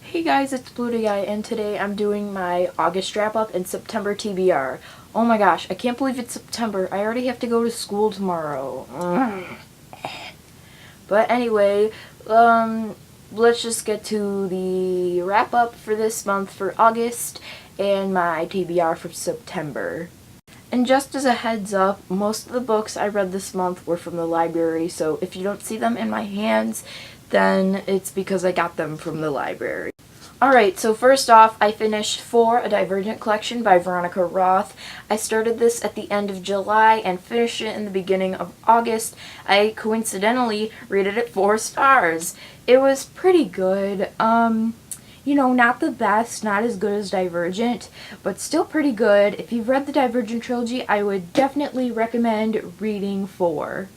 Hey guys, it's Blue Guy, and today I'm doing my August wrap-up and September TBR. Oh my gosh, I can't believe it's September. I already have to go to school tomorrow. But anyway, let's just get to the wrap-up for this month for August and my TBR for September. And just as a heads up, most of the books I read this month were from the library, so if you don't see them in my hands, then it's because I got them from the library. Alright, so first off, I finished For a Divergent Collection by Veronica Roth. I started this at the end of July and finished it in the beginning of August. I coincidentally rated it 4 stars. It was pretty good. Not the best, not as good as Divergent, but still pretty good. If you've read the Divergent trilogy, I would definitely recommend reading 4.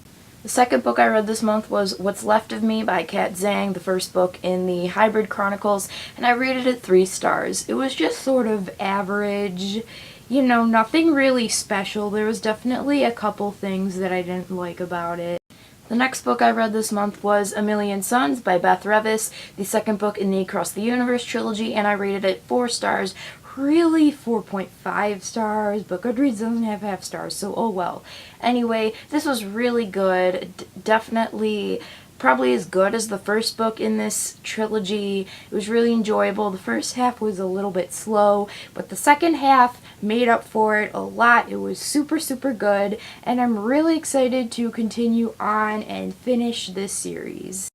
The second book I read this month was What's Left of Me by Kat Zhang, the first book in the Hybrid Chronicles, and I rated it 3 stars. It was just sort of average, nothing really special. There was definitely a couple things that I didn't like about it. The next book I read this month was A Million Suns by Beth Revis, the second book in the Across the Universe trilogy, and I rated it 4 stars. Really 4.5 stars, but Goodreads doesn't have half stars, so oh well. Anyway, this was really good. Definitely probably as good as the first book in this trilogy. It was really enjoyable. The first half was a little bit slow, but the second half made up for it a lot. It was super, super good, and I'm really excited to continue on and finish this series.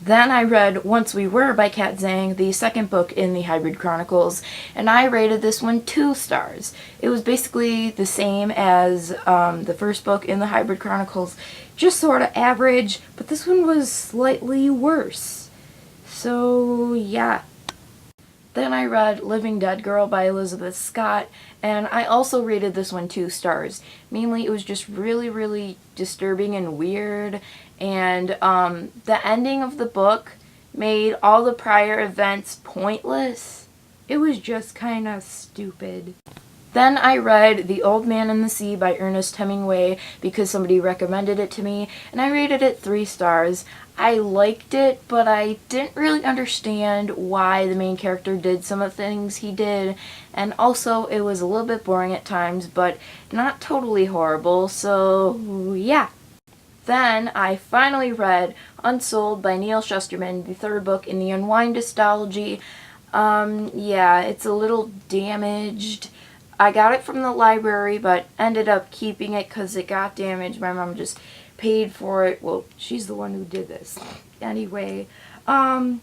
Then I read Once We Were by Kat Zhang, the second book in the Hybrid Chronicles, and I rated this one 2 stars. It was basically the same as the first book in the Hybrid Chronicles, just sort of average, but this one was slightly worse. So, yeah. Then I read Living Dead Girl by Elizabeth Scott, and I also rated this one 2 stars. Mainly it was just really, really disturbing and weird, and the ending of the book made all the prior events pointless. It was just kind of stupid. Then I read The Old Man and the Sea by Ernest Hemingway because somebody recommended it to me, and I rated it 3 stars. I liked it, but I didn't really understand why the main character did some of the things he did, and also it was a little bit boring at times, but not totally horrible, so yeah. Then I finally read Unsold by Neil Shusterman, the third book in the Unwind Dystology. Yeah, it's a little damaged. I got it from the library, but ended up keeping it because it got damaged. My mom just paid for it. Well, she's the one who did this. Anyway, kind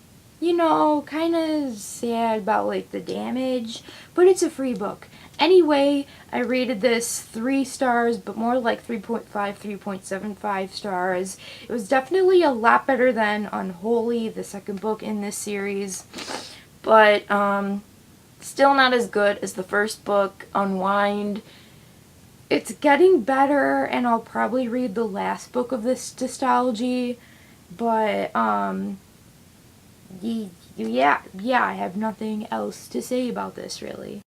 of sad about, the damage, but it's a free book. Anyway, I rated this 3 stars, but more like 3.5, 3.75 stars. It was definitely a lot better than Unholy, the second book in this series, but, still not as good as the first book, Unwind. It's getting better, and I'll probably read the last book of this dystology, but, yeah, I have nothing else to say about this, really.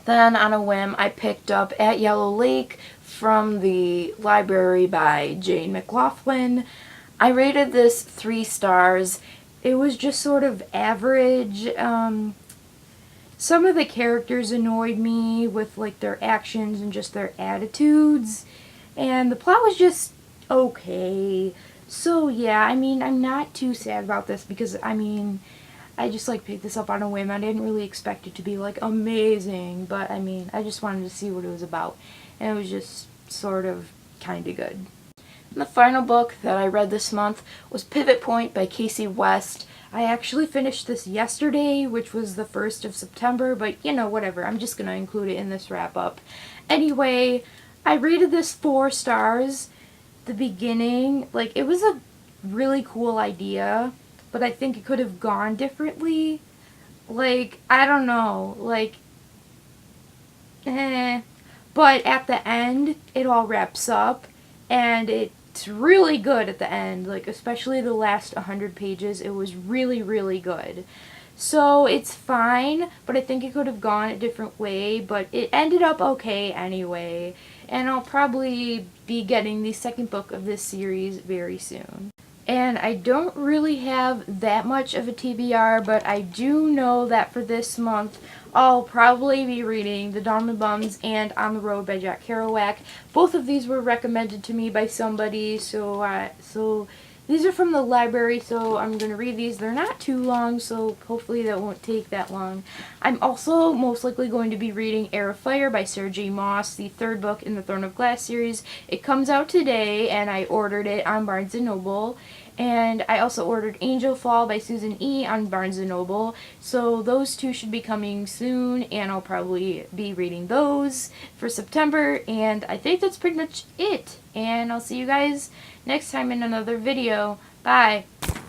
Then, on a whim, I picked up At Yellow Lake from the library by Jane McLaughlin. I rated this 3 stars. It was just sort of average. Some of the characters annoyed me with, their actions and just their attitudes. And the plot was just okay. So, yeah, I'm not too sad about this because, I just, picked this up on a whim. I didn't really expect it to be, amazing. But, I just wanted to see what it was about. And it was just sort of kind of good. And the final book that I read this month was Pivot Point by Casey West. I actually finished this yesterday, which was the 1st of September, but whatever. I'm just going to include it in this wrap-up. Anyway, I rated this 4 stars. The beginning, it was a really cool idea, but I think it could have gone differently. I don't know, But at the end, it all wraps up, and it's really good at the end, especially the last 100 pages. It was really, really good. So it's fine, but I think it could have gone a different way, but it ended up okay anyway. And I'll probably be getting the second book of this series very soon. And I don't really have that much of a TBR, but I do know that for this month, I'll probably be reading The Dawn of the Bums and On the Road by Jack Kerouac. Both of these were recommended to me by somebody, so these are from the library, so I'm going to read these. They're not too long, so hopefully that won't take that long. I'm also most likely going to be reading Air of Fire by Sarah J. Maas, the third book in the Throne of Glass series. It comes out today, and I ordered it on Barnes & Noble. And I also ordered Angel Fall by Susan E. on Barnes & Noble. So those two should be coming soon, and I'll probably be reading those for September. And I think that's pretty much it. And I'll see you guys next time in another video. Bye!